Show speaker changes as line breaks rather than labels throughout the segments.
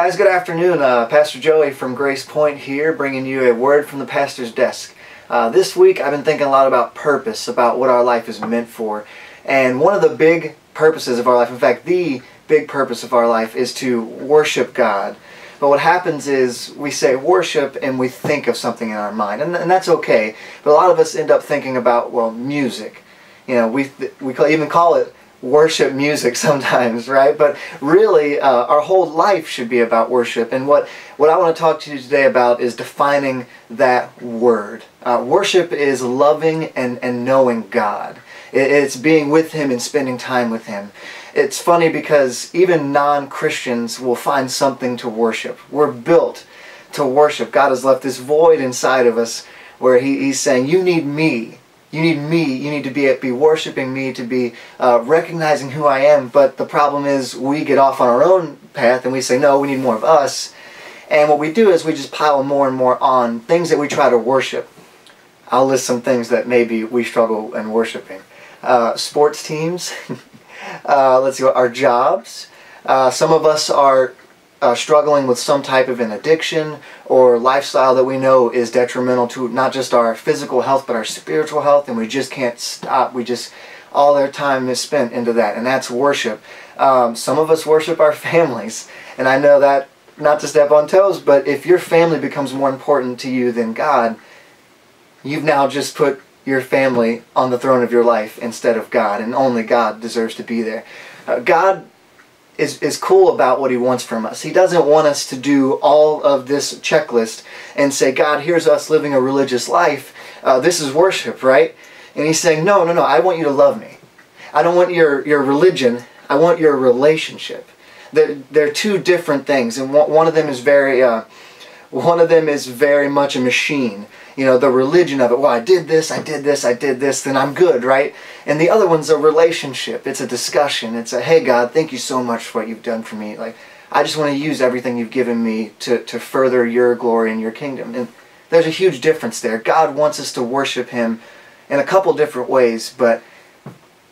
guys, good afternoon. Pastor Joey from GracePointe here, bringing you a word from the pastor's desk. This week I've been thinking a lot about purpose, about what our life is meant for. And one of the big purposes of our life, in fact the big purpose of our life, is to worship God. But what happens is we say worship and we think of something in our mind, and that's okay. But a lot of us end up thinking about, well, music. You know, we even call it worship music sometimes, right? But really, our whole life should be about worship. And what I want to talk to you today about is defining that word. Worship is loving and knowing God. It's being with Him and spending time with Him. It's funny because even non-Christians will find something to worship. We're built to worship. God has left this void inside of us where He's saying, you need me. You need me. You need to be worshiping me, to be recognizing who I am. But the problem is we get off on our own path and we say, no, we need more of us. And what we do is we just pile more and more on things that we try to worship. I'll list some things that maybe we struggle in worshiping. Sports teams. Let's see, our jobs. Some of us are struggling with some type of an addiction or lifestyle that we know is detrimental to not just our physical health but our spiritual health, and we just can't stop. All their time is spent into that, and that's worship. Some of us worship our families, and I know that, not to step on toes, but if your family becomes more important to you than God, you've now just put your family on the throne of your life instead of God, and only God deserves to be there. God is cool about what He wants from us. He doesn't want us to do all of this checklist and say, God, here's us living a religious life. This is worship, right? And He's saying, no, I want you to love me. I don't want your religion. I want your relationship. They're two different things, and one of them is very much a machine. You know, the religion of it. Well, I did this, then I'm good, right? And the other one's a relationship. It's a discussion. It's a, hey God, thank you so much for what you've done for me. Like, I just want to use everything you've given me to further your glory and your kingdom. And there's a huge difference there. God wants us to worship Him in a couple different ways, but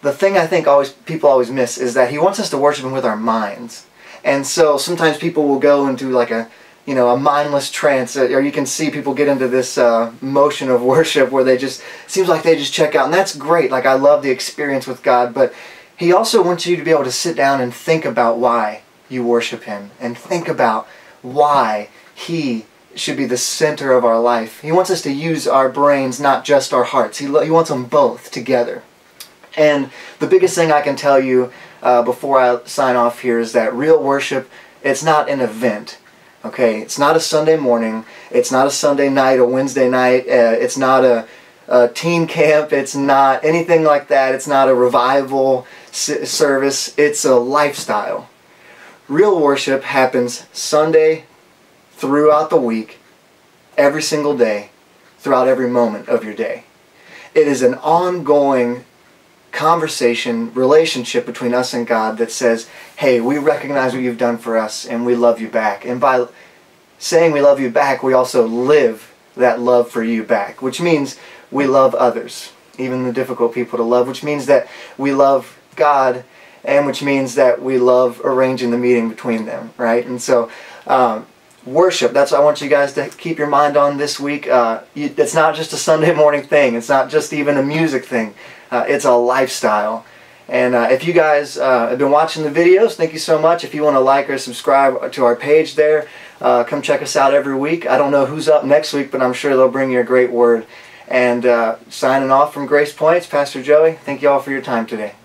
the thing I think people always miss is that He wants us to worship Him with our minds. And so sometimes people will go into like a mindless trance, or you can see people get into this motion of worship where seems like they just check out, and that's great. Like, I love the experience with God, but He also wants you to be able to sit down and think about why you worship Him, and think about why He should be the center of our life. He wants us to use our brains, not just our hearts. He wants them both together. And the biggest thing I can tell you before I sign off here is that real worship, it's not an event. Okay, it's not a Sunday morning, it's not a Sunday night, a Wednesday night, it's not a teen camp, it's not anything like that, it's not a revival service, it's a lifestyle. Real worship happens Sunday throughout the week, every single day, throughout every moment of your day. It is an ongoing conversation, relationship between us and God that says, hey, we recognize what you've done for us and we love you back. And by saying we love you back, we also live that love for you back, which means we love others, even the difficult people to love, which means that we love God, and which means that we love arranging the meeting between them, right? And so worship, that's what I want you guys to keep your mind on this week. It's not just a Sunday morning thing. It's not just even a music thing. It's a lifestyle. And if you guys have been watching the videos, thank you so much. If you want to like or subscribe to our page there, come check us out every week. I don't know who's up next week, but I'm sure they'll bring you a great word. And signing off from GracePointe, Pastor Joey, thank you all for your time today.